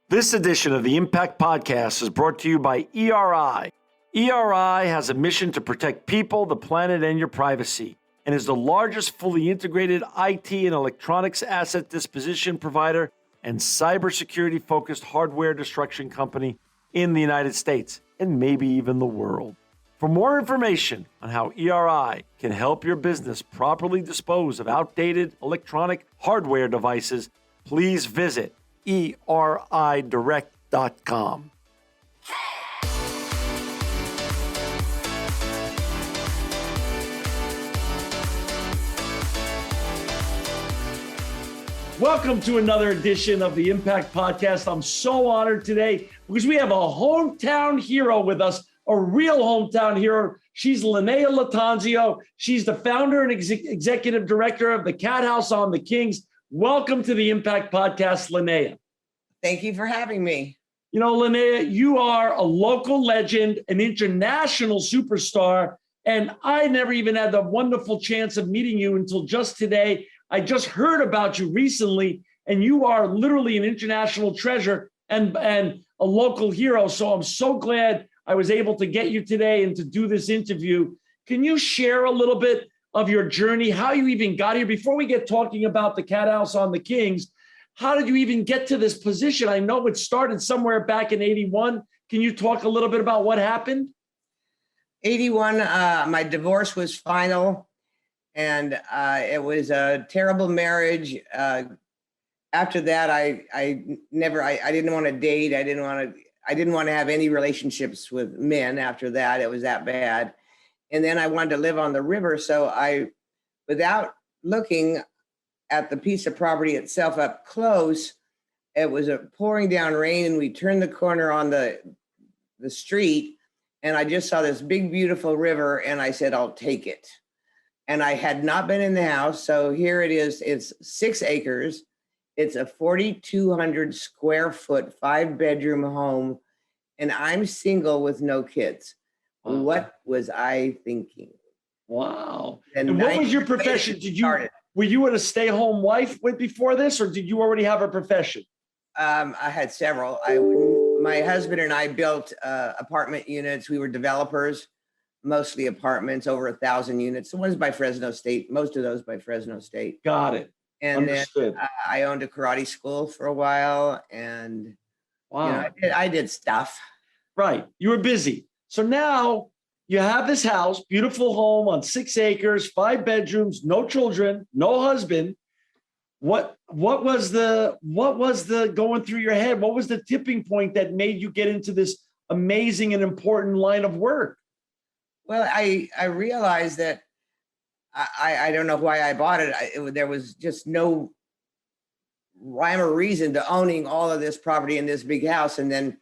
This edition of the Impact Podcast is brought to you by ERI. ERI has a mission to protect people, the planet, and your privacy, and is the largest fully integrated IT and electronics asset disposition provider and cybersecurity-focused hardware destruction company in the United States, and maybe even the world. For more information on how ERI can help your business properly dispose of outdated electronic hardware devices, please visit eridirect.com. Welcome to another edition of the Impact Podcast. I'm so honored today because we have a hometown hero with us, a real hometown hero. She's Linnea Lutanzio. She's the founder and executive director of the Cat House on the Kings. Welcome to the Impact Podcast, Linnea. Thank you for having me. You know, Linnea, you are a local legend, an international superstar, and I never even had the wonderful chance of meeting you until just today. I just heard about you recently, and you are literally an international treasure and a local hero. So I'm so glad I was able to get you today and to do this interview. Can you share a little bit of your journey, how you even got here? Before we get talking about the Cat House on the Kings, how did you even get to this position? I know it started somewhere back in 81. Can you talk a little bit about what happened? 81, my divorce was final, and it was a terrible marriage. After that, I didn't want to date. I didn't want to have any relationships with men after that. It was that bad. And then I wanted to live on the river. So without looking at the piece of property itself up close, it was a pouring down rain, and we turned the corner on the street, and I just saw this big, beautiful river, and I said, I'll take it. And I had not been in the house. So here it is. It's 6 acres. It's a 4,200 square foot, 5-bedroom home. And I'm single with no kids. Wow. What was I thinking? Wow. And what was your profession? Were you a stay-home wife before this, or did you already have a profession? I had several. My husband and I built apartment units. We were developers, mostly apartments, over 1,000 units. The ones by Fresno State, most of those by Fresno State. Got it. And understood. Then I owned a karate school for a while, and wow, I did stuff. Right. You were busy. So now you have this house, beautiful home on 6 acres, 5 bedrooms, no children, no husband. What was the going through your head? What was the tipping point that made you get into this amazing and important line of work? Well, I realized that I don't know why I bought it. There was just no rhyme or reason to owning all of this property in this big house. And then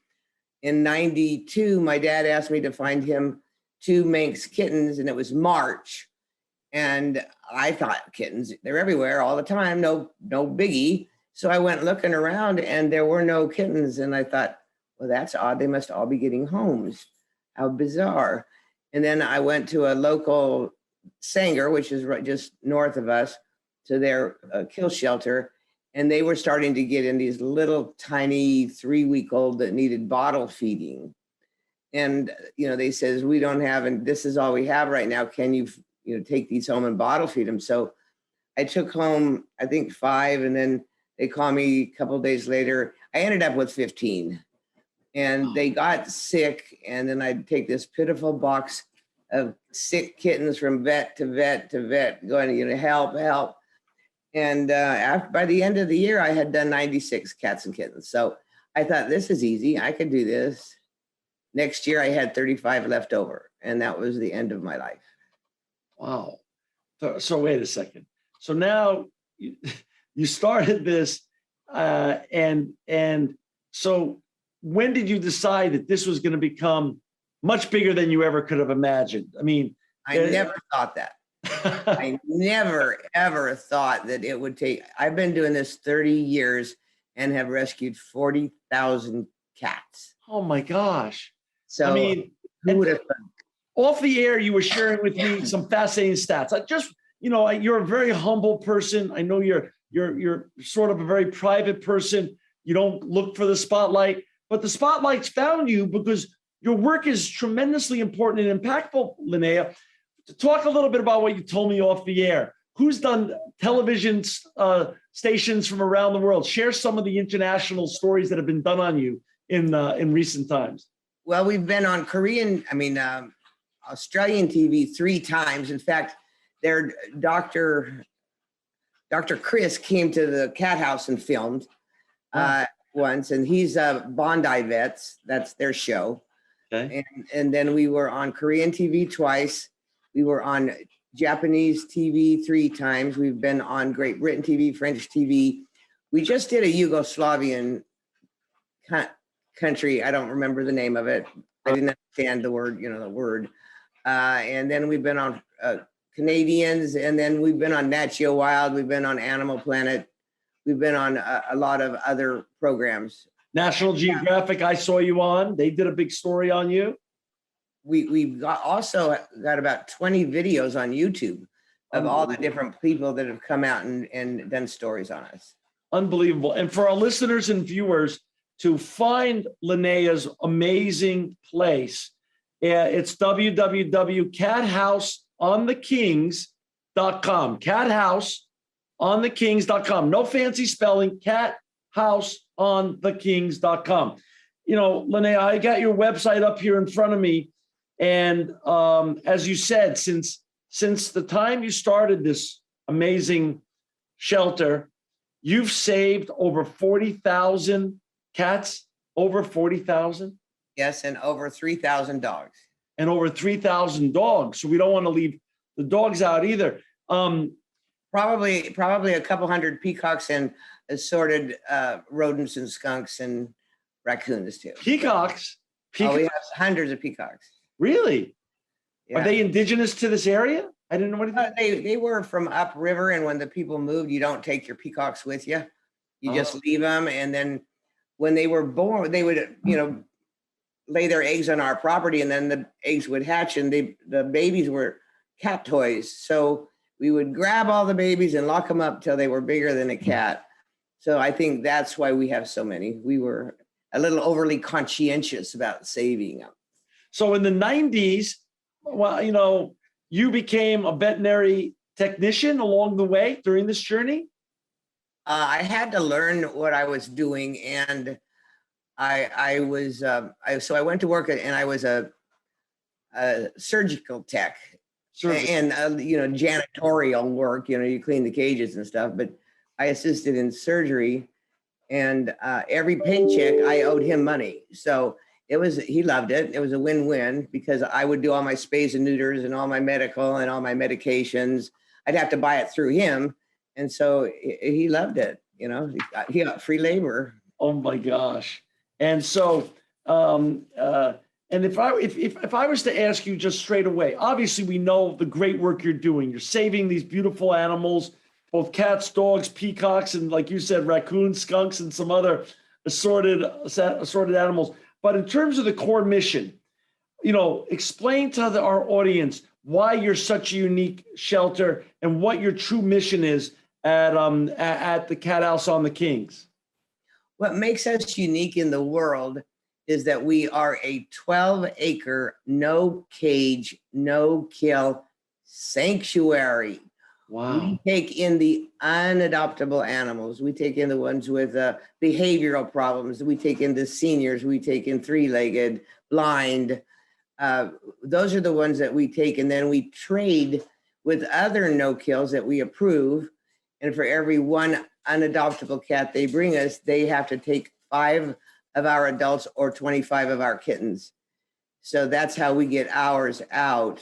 in 92, my dad asked me to find him 2 Manx kittens, and it was March. And I thought kittens, they're everywhere all the time, no biggie. So I went looking around, and there were no kittens. And I thought, well, that's odd. They must all be getting homes. How bizarre. And then I went to a local Sanger, which is right just north of us, to their kill shelter. And they were starting to get in these little tiny 3-week-old that needed bottle feeding. And, they says, we don't have, and this is all we have right now. Can you, take these home and bottle feed them? So I took home, I think 5, and then they called me a couple of days later. I ended up with 15, and they got sick. And then I'd take this pitiful box of sick kittens from vet to vet to vet, going, help. And by the end of the year, I had done 96 cats and kittens. So I thought, this is easy. I could do this. Next year, I had 35 left over, and that was the end of my life. Wow. So wait a second. So now you started this, and so when did you decide that this was going to become much bigger than you ever could have imagined? I mean, I never thought that. I never, ever thought that it would take. I've been doing this 30 years and have rescued 40,000 cats. Oh my gosh. So I mean, who would have thought? Off the air, you were sharing with me some fascinating stats. I just, you're a very humble person. I know you're sort of a very private person. You don't look for the spotlight, but the spotlight's found you because your work is tremendously important and impactful, Linnea. To talk a little bit about what you told me off the air. Who's done television stations from around the world? Share some of the international stories that have been done on you in recent times. Well, we've been on Australian TV 3 times. In fact, their Dr. Chris came to the Cat House and filmed once, and he's Bondi Vets. That's their show. Okay. And then we were on Korean TV twice. We were on Japanese TV 3 times. We've been on Great Britain TV, French TV. We just did a Yugoslavian country. I don't remember the name of it. I didn't understand the word, the word. And then we've been on Canadians, and then we've been on Nat Geo Wild. We've been on Animal Planet. We've been on a lot of other programs. National Geographic, I saw you on. They did a big story on you. We've also got about 20 videos on YouTube of all the different people that have come out and done stories on us. Unbelievable. And for our listeners and viewers to find Linnea's amazing place, it's www.cathouseonthekings.com. Cathouseonthekings.com. No fancy spelling, cathouseonthekings.com. Linnea, I got your website up here in front of me. And as you said, since the time you started this amazing shelter, you've saved over 40,000 cats, over 40,000? Yes, and over 3,000 dogs. And over 3,000 dogs. So we don't want to leave the dogs out either. Probably a couple hundred peacocks and assorted rodents and skunks and raccoons too. Peacocks? Oh, we have hundreds of peacocks. Really? Yeah. Are they indigenous to this area? I didn't know anything. They were from upriver, and when the people moved, you don't take your peacocks with you. You just leave them, and then when they were born, they would, lay their eggs on our property, and then the eggs would hatch, and the babies were cat toys. So we would grab all the babies and lock them up till they were bigger than a cat. So I think that's why we have so many. We were a little overly conscientious about saving them. So in the 90s, well, you became a veterinary technician along the way during this journey? I had to learn what I was doing, and I went to work and I was a surgical tech. And janitorial work, you clean the cages and stuff, but I assisted in surgery, and every paycheck I owed him money. So he loved it. It was a win-win because I would do all my spays and neuters and all my medical and all my medications. I'd have to buy it through him. And so he loved it. He got free labor. Oh my gosh. And so, and if I was to ask you just straight away, obviously we know the great work you're doing. You're saving these beautiful animals, both cats, dogs, peacocks, and like you said, raccoons, skunks, and some other assorted animals. But in terms of the core mission, explain to our audience why you're such a unique shelter and what your true mission is at the Cat House on the Kings. What makes us unique in the world is that we are a 12-acre, no cage, no kill sanctuary. Wow. We take in the unadoptable animals. We take in the ones with behavioral problems. We take in the seniors. We take in three-legged, blind. Those are the ones that we take, and then we trade with other no-kills that we approve. And for every one unadoptable cat they bring us, they have to take 5 of our adults or 25 of our kittens. So that's how we get ours out.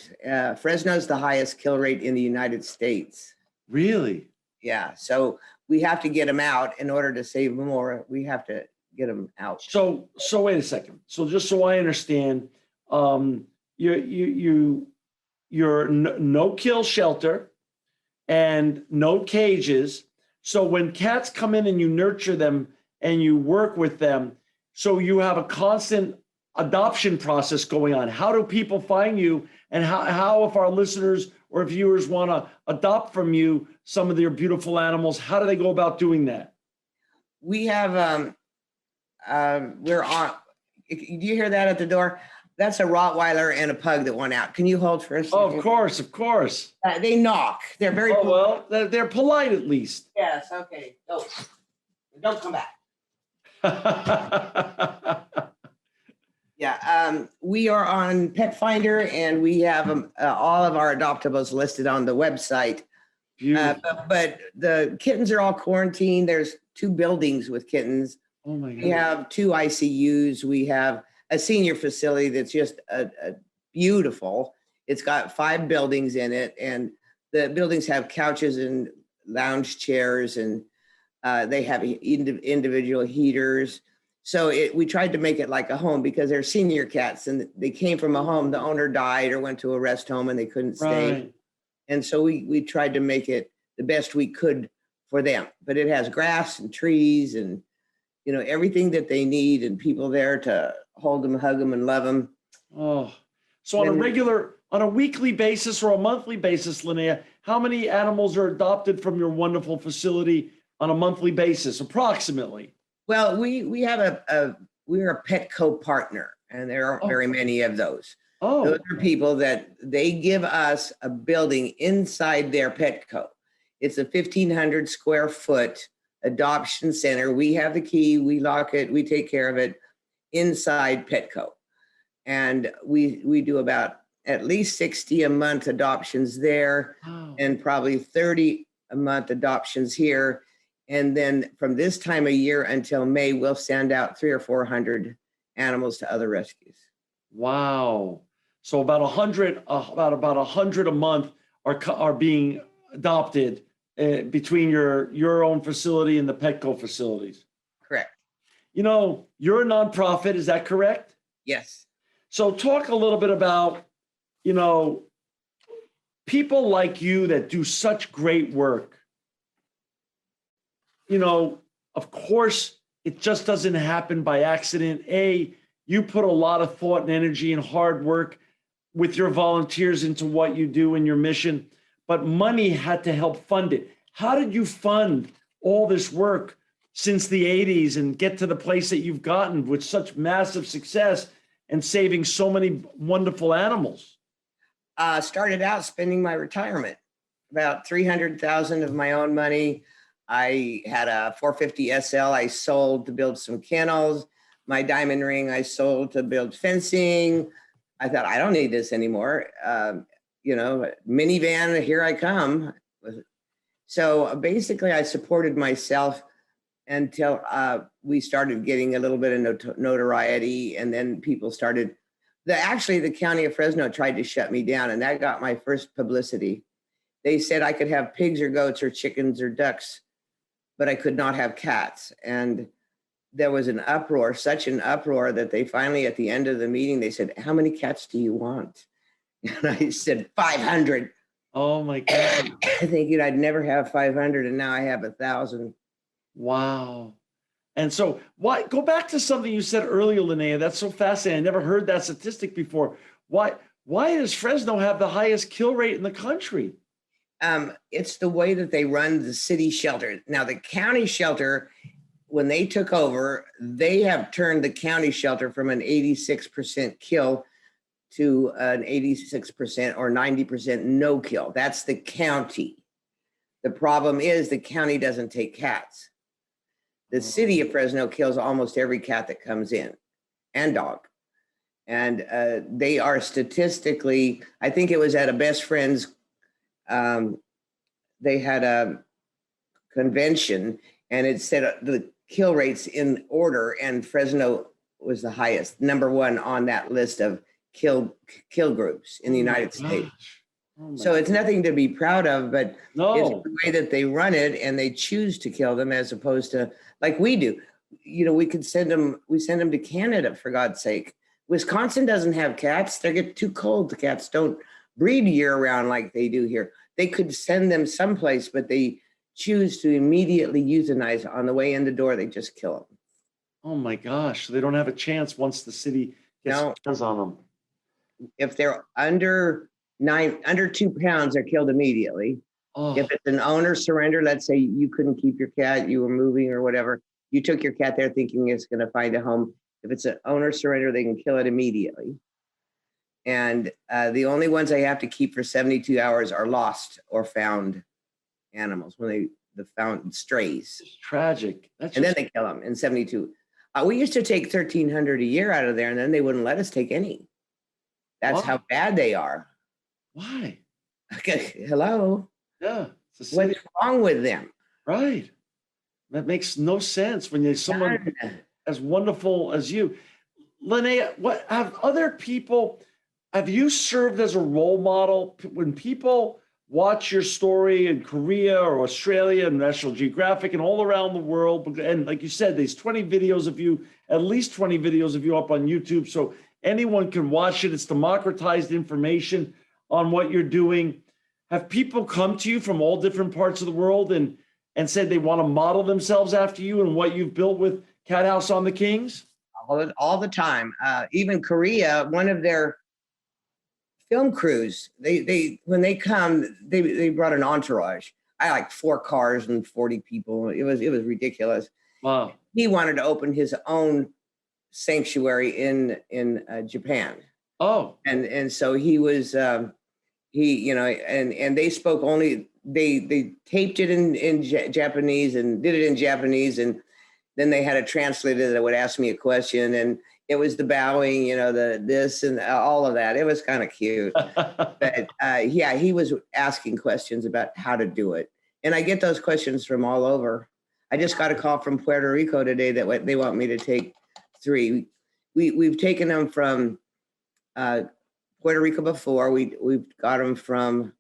Fresno's the highest kill rate in the United States. Really? Yeah. So we have to get them out in order to save more. We have to get them out. So wait a second. So just so I understand, you're no kill shelter and no cages. So when cats come in and you nurture them and you work with them, so you have a constant adoption process going on. How do people find you, and how if our listeners or viewers want to adopt from you some of their beautiful animals, how do they go about doing that? We have we're on. Do you hear that at the door? That's a Rottweiler and a pug that went out. Can you hold for a second? Oh, of course, of course. They knock. They're very Oh, polite. well, they're polite at least. Yes, okay. Oh, don't come back. Yeah, we are on Pet Finder, and we have all of our adoptables listed on the website. But the kittens are all quarantined. There's 2 buildings with kittens. Oh my God. We have 2 ICUs. We have a senior facility that's just beautiful. It's got 5 buildings in it, and the buildings have couches and lounge chairs, and they have individual heaters. So we tried to make it like a home because they're senior cats and they came from a home. The owner died or went to a rest home and they couldn't stay. Right. And so we tried to make it the best we could for them. But it has grass and trees and, you know, everything that they need and people there to hold them, hug them, and love them. Oh, so on a weekly basis or a monthly basis, Linnea, how many animals are adopted from your wonderful facility on a monthly basis, approximately? Well, we have we're a Petco partner, and there aren't very many of those. Oh, Those are people that they give us a building inside their Petco. It's a 1,500 square foot adoption center. We have the key, we lock it, we take care of it inside Petco. And we do about at least 60 a month adoptions there, wow. and probably 30 a month adoptions here. And then from this time of year until May, we'll send out 300 or 400 animals to other rescues. Wow. So about 100 a month are being adopted between your own facility and the Petco facilities. Correct. You know, you're a nonprofit, is that correct? Yes. So talk a little bit about, you know, people like you that do such great work. You know, of course, it just doesn't happen by accident. You put a lot of thought and energy and hard work with your volunteers into what you do and your mission, but money had to help fund it. How did you fund all this work since the 80s and get to the place that you've gotten with such massive success and saving so many wonderful animals? Started out spending my retirement, about 300,000 of my own money. I had a 450 SL I sold to build some kennels. My diamond ring I sold to build fencing. I thought, I don't need this anymore. You know, minivan, here I come. So basically I supported myself until we started getting a little bit of notoriety, and then people started, actually the county of Fresno tried to shut me down, and that got my first publicity. They said I could have pigs or goats or chickens or ducks, but I could not have cats. And there was an uproar, such an uproar, that they finally, at the end of the meeting, they said, how many cats do you want? And I said, 500. Oh my God. Thinking I'd never have 500, and now I have 1,000. Wow. And so go back to something you said earlier, Linnea. That's so fascinating. I never heard that statistic before. Why does Fresno have the highest kill rate in the country? It's the way that they run the city shelter. Now, the county shelter, when they took over, they have turned the county shelter from an 86% kill to an 86% or 90% no kill. That's the county. The problem is the county doesn't take cats. The city of Fresno kills almost every cat that comes in, and dog. And they are statistically, I think it was at a best friends, they had a convention, and it said the kill rates in order, and Fresno was the highest, #1 on that list of kill groups in the United States. So it's nothing to be proud of, but it's the way that they run it, and they choose to kill them as opposed to like we do. You know, we send them to Canada, for God's sake. Wisconsin doesn't have cats. They get too cold. The cats don't breed year round like they do here. They could send them someplace, but they choose to immediately euthanize on the way in the door. They just kill them. Oh my gosh. So they don't have a chance once the city gets hands on them. If they're under 2 pounds, they're killed immediately. Oh. If it's an owner surrender, let's say you couldn't keep your cat, you were moving or whatever, You took your cat there thinking it's going to find a home. If it's an owner surrender, they can kill it immediately. And the only ones they have to keep for 72 hours are lost or found animals, when the found strays. It's tragic. And then they kill them in 72. We used to take 1,300 a year out of there, and then they wouldn't let us take any. That's how bad they are. Why? Okay, hello. Yeah. What's wrong with them? Right. That makes no sense when there's someone as wonderful as you. Linnea, have you served as a role model? When people watch your story in Korea or Australia and National Geographic and all around the world, and like you said, there's 20 videos of you, at least 20 videos of you up on YouTube, so anyone can watch it. It's democratized information on what you're doing. Have people come to you from all different parts of the world and said they want to model themselves after you and what you've built with Cat House on the Kings? All the time. Even Korea, one of their film crews, when they come, they brought an entourage. I like 4 cars and 40 people. It was ridiculous. Wow. He wanted to open his own sanctuary in Japan. Oh. And so he was and they spoke only, they taped it in Japanese and did it in Japanese, and then they had a translator that would ask me a question, and it was the bowing, the this and all of that. It was kind of cute. But yeah, he was asking questions about how to do it. And I get those questions from all over. I just got a call from Puerto Rico today that they want me to take 3. We've taken them from Puerto Rico before. We've got them from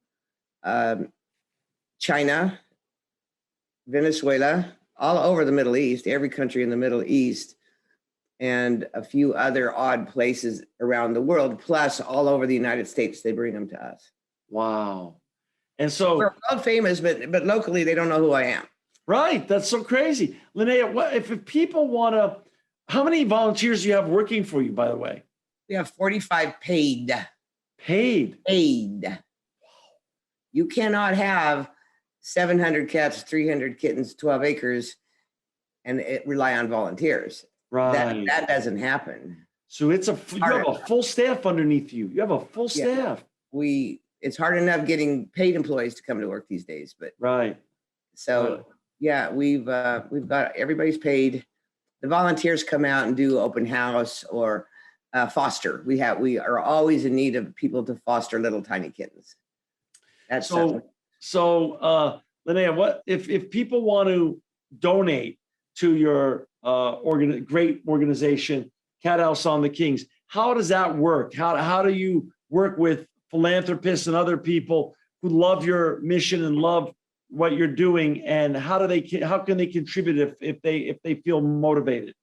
China, Venezuela, all over the Middle East, every country in the Middle East, and a few other odd places around the world, plus all over the United States. They bring them to us. Wow. And so we're world famous, but locally they don't know who I am. Right. That's so crazy. Linnea, if people want to, how many volunteers do you have working for you, by the way? We have 45 paid. Paid. Wow. You cannot have 700 cats, 300 kittens, 12 acres, and rely on volunteers. Right. That doesn't happen. So you have a full staff underneath you. You have a full staff. It's hard enough getting paid employees to come to work these days, but right. So yeah, we've got, everybody's paid. The volunteers come out and do open house or foster. We are always in need of people to foster little tiny kittens. That's so Linnea, what if people want to donate to your great organization, Cat House on the Kings? How does that work? How do you work with philanthropists and other people who love your mission and love what you're doing, and how can they contribute if they feel motivated?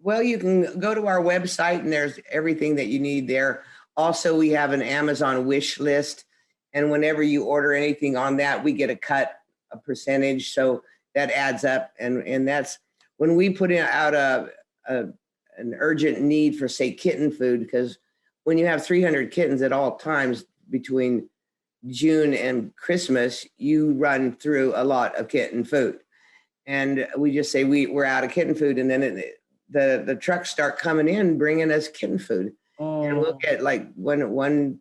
Well, you can go to our website and there's everything that you need there. Also, we have an Amazon wish list, and whenever you order anything on that, we get a percentage, so that adds up, and that's when we put out an urgent need for, say, kitten food, because when you have 300 kittens at all times between June and Christmas, you run through a lot of kitten food. And we just say we're out of kitten food, and then the trucks start coming in bringing us kitten food. Oh. And we'll get, like, one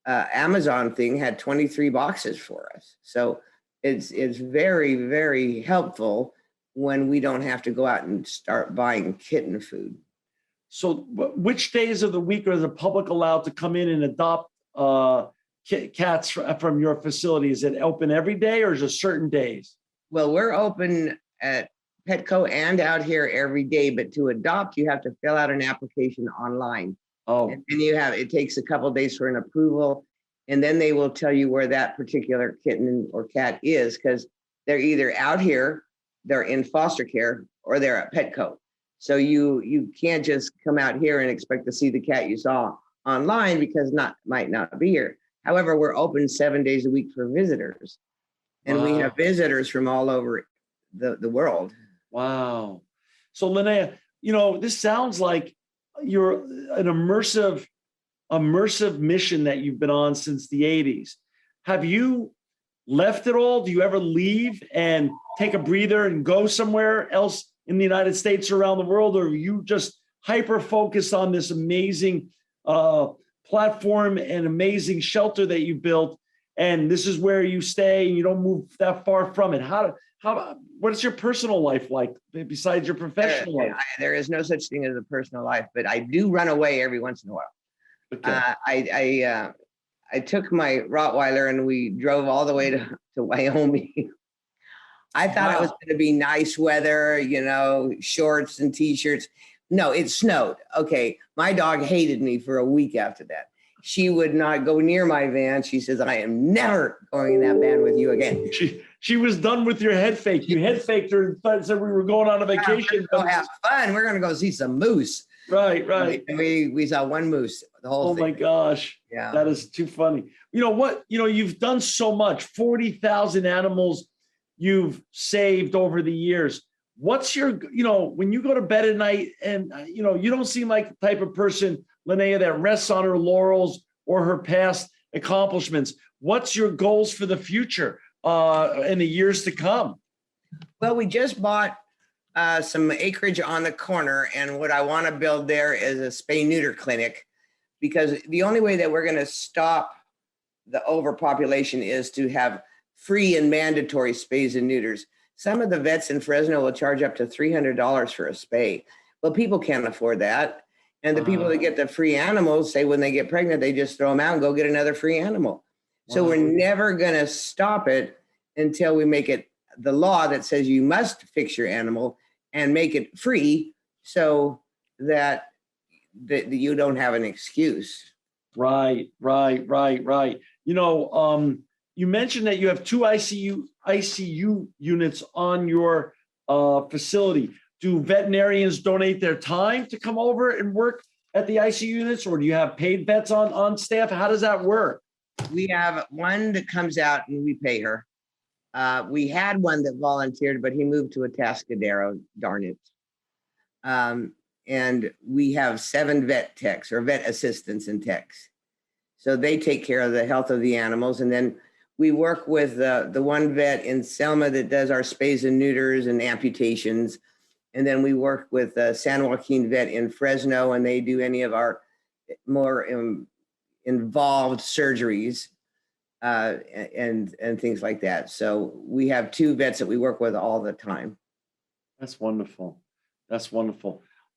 Amazon thing had 23 boxes for us. So it's very, very helpful when we don't have to go out and start buying kitten food. So which days of the week are the public allowed to come in and adopt cats from your facility? Is it open every day, or is it certain days? Well, we're open at Petco and out here every day, but to adopt, you have to fill out an application online. Oh. And it takes a couple of days for an approval, and then they will tell you where that particular kitten or cat is, because they're either out here, they're in foster care, or they're at Petco. So you can't just come out here and expect to see the cat you saw online, because might not be here. However, we're open 7 days a week for visitors, and we have visitors from all over the world. Wow. So Linnea, this sounds like you're an immersive mission that you've been on since the 80s. Have you left at all? Do you ever leave and take a breather and go somewhere else in the United States or around the world? Or are you just hyper focused on this amazing platform and amazing shelter that you built, and this is where you stay and you don't move that far from it? What is your personal life like besides your professional life? There is no such thing as a personal life, but I do run away every once in a while. Okay. I took my Rottweiler and we drove all the way to Wyoming. I thought it was going to be nice weather, shorts and t-shirts. No, it snowed. Okay. My dog hated me for a week after that. She would not go near my van. She says, I am never going in that van with you again. She was done with your head fake. You head faked her and said we were going on a vacation. We're gonna have fun. We're going to go see some moose. Right. And we saw one moose, the whole thing. Oh my gosh. Yeah. That is too funny. You know what? You've done so much, 40,000 animals you've saved over the years. What's your, when you go to bed at night and, you don't seem like the type of person, Linnea, that rests on her laurels or her past accomplishments. What's your goals for the future in the years to come? Well, we just bought some acreage on the corner, and what I want to build there is a spay-neuter clinic, because the only way that we're going to stop the overpopulation is to have free and mandatory spays and neuters. Some of the vets in Fresno will charge up to $300 for a spay. Well, people can't afford that. And the people that get the free animals say when they get pregnant, they just throw them out and go get another free animal. So we're never going to stop it until we make it the law that says you must fix your animal and make it free, so that you don't have an excuse. Right. You mentioned that you have 2 ICU units on your facility. Do veterinarians donate their time to come over and work at the ICU units, or do you have paid vets on staff? How does that work? We have one that comes out and we pay her. We had one that volunteered, but he moved to Atascadero, darn it. And we have 7 vet techs or vet assistants and techs. So they take care of the health of the animals. And then we work with the one vet in Selma that does our spays and neuters and amputations. And then we work with San Joaquin vet in Fresno, and they do any of our more involved surgeries and things like that. So we have 2 vets that we work with all the time. That's wonderful.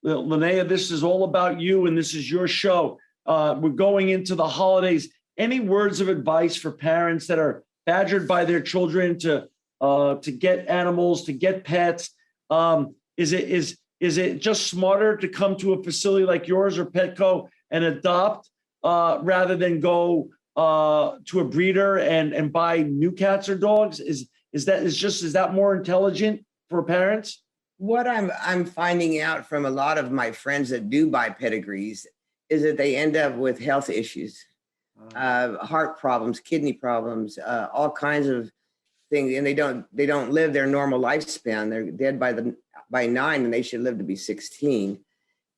Linnea, this is all about you, and this is your show. We're going into the holidays. Any words of advice for parents that are badgered by their children to get animals, to get pets? Is it just smarter to come to a facility like yours or Petco and adopt rather than go to a breeder and buy new cats or dogs? Is that more intelligent for parents? What I'm finding out from a lot of my friends that do buy pedigrees is that they end up with health issues, heart problems, kidney problems, all kinds of things, and they don't live their normal lifespan. They're dead by 9, and they should live to be 16.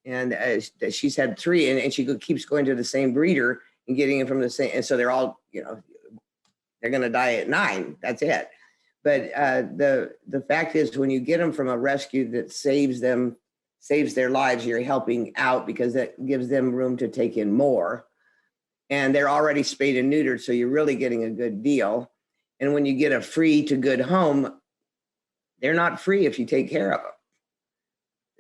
And she's had 3, and she keeps going to the same breeder and getting it from the same, and so they're all, they're going to die at 9. That's it. But the fact is, when you get them from a rescue that saves their lives, you're helping out, because that gives them room to take in more. And they're already spayed and neutered, so you're really getting a good deal. And when you get a free to good home, they're not free if you take care of them.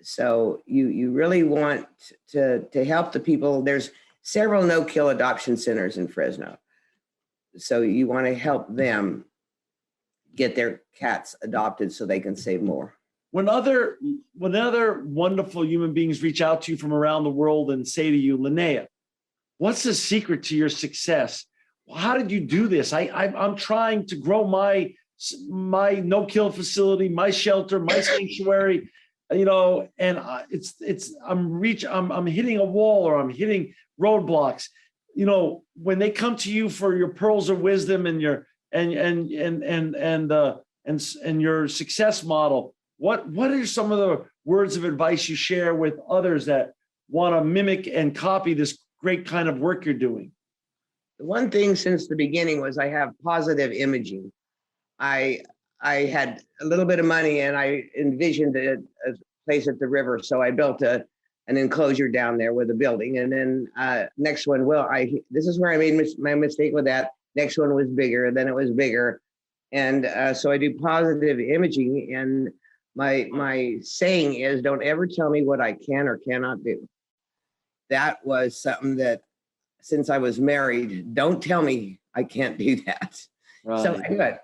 So you really want to help the people. There's several no-kill adoption centers in Fresno. So you want to help them get their cats adopted so they can save more. When other wonderful human beings reach out to you from around the world and say to you, Linnea, what's the secret to your success? How did you do this? I'm trying to grow my no-kill facility, my shelter, my sanctuary, and I'm hitting a wall, or I'm hitting roadblocks. When they come to you for your pearls of wisdom and your and your success model, what are some of the words of advice you share with others that want to mimic and copy this great kind of work you're doing? The one thing since the beginning was I have positive imaging. I had a little bit of money and I envisioned a place at the river. So I built an enclosure down there with a building. And then next one, this is where I made my mistake with that. Next one was bigger, then it was bigger. And so I do positive imaging. And my saying is, don't ever tell me what I can or cannot do. That was something that since I was married, don't tell me I can't do that. Right. So I do it.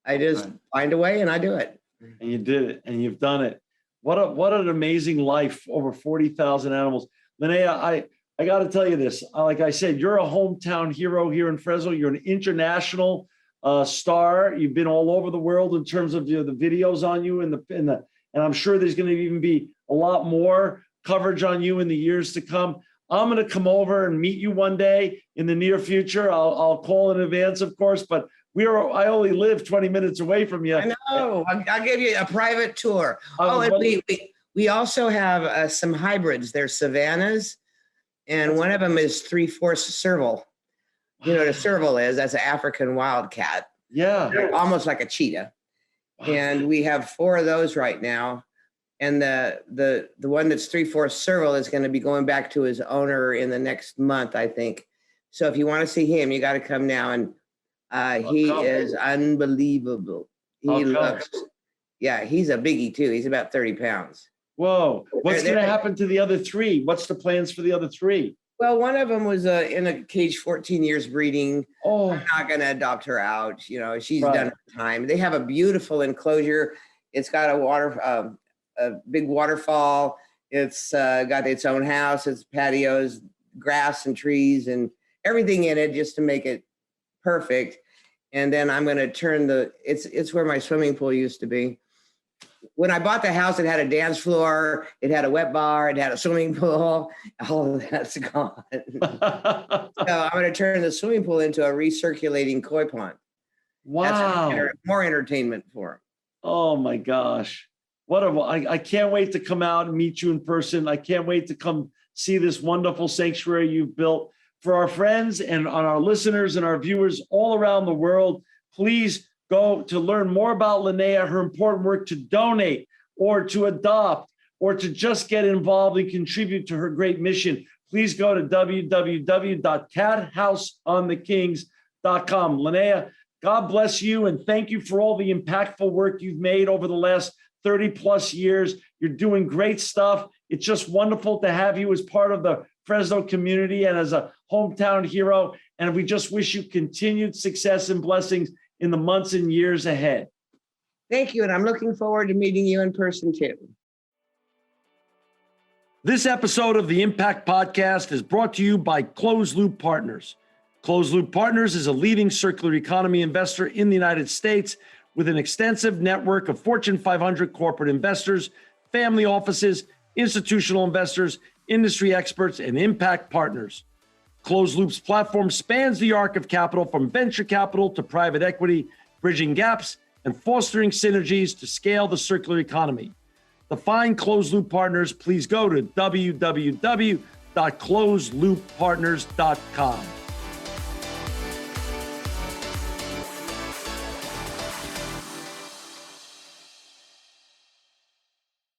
I just find a way and I do it. And you did it and you've done it. What an amazing life, over 40,000 animals. Linnea, I got to tell you this. Like I said, you're a hometown hero here in Fresno. You're an international star. You've been all over the world in terms of the videos on you and I'm sure there's going to even be a lot more coverage on you in the years to come. I'm going to come over and meet you one day in the near future. I'll call in advance, of course, but I only live 20 minutes away from you. I know. I'll give you a private tour. And we also have some hybrids. They're Savannahs, and one of them is 3/4 serval. You know what a serval is? That's an African wildcat. Yeah. They're almost like a cheetah. And we have 4 of those right now. And the one that's 3/4 serval is going to be going back to his owner in the next month, I think. So if you want to see him, you got to come now. And he is unbelievable. He looks, he's a biggie too. He's about 30 pounds. Whoa. What's going to happen to the other 3? What's the plans for the other 3? Well, one of them was in a cage 14 years breeding. Oh. I'm not going to adopt her out. You know, she's done her time. They have a beautiful enclosure. It's got a big waterfall. It's got its own house, its patios, grass and trees and everything in it just to make it perfect. And then I'm going to turn it's where my swimming pool used to be. When I bought the house, it had a dance floor, it had a wet bar, it had a swimming pool. All of that's gone. So I'm going to turn the swimming pool into a recirculating koi pond. Wow. That's more entertainment for him. Oh my gosh. I can't wait to come out and meet you in person. I can't wait to come see this wonderful sanctuary you've built. For our friends and on our listeners and our viewers all around the world, please go to learn more about Linnea, her important work to donate or to adopt or to just get involved and contribute to her great mission. Please go to www.cathouseonthekings.com. Linnea, God bless you and thank you for all the impactful work you've made over the last 30 plus years. You're doing great stuff. It's just wonderful to have you as part of the Fresno community and as a hometown hero. And we just wish you continued success and blessings in the months and years ahead. Thank you. And I'm looking forward to meeting you in person too. This episode of the Impact Podcast is brought to you by Closed Loop Partners. Closed Loop Partners is a leading circular economy investor in the United States with an extensive network of Fortune 500 corporate investors, family offices, institutional investors, industry experts, and impact partners. Closed Loop's platform spans the arc of capital from venture capital to private equity, bridging gaps and fostering synergies to scale the circular economy. To find Closed Loop Partners, please go to www.closedlooppartners.com.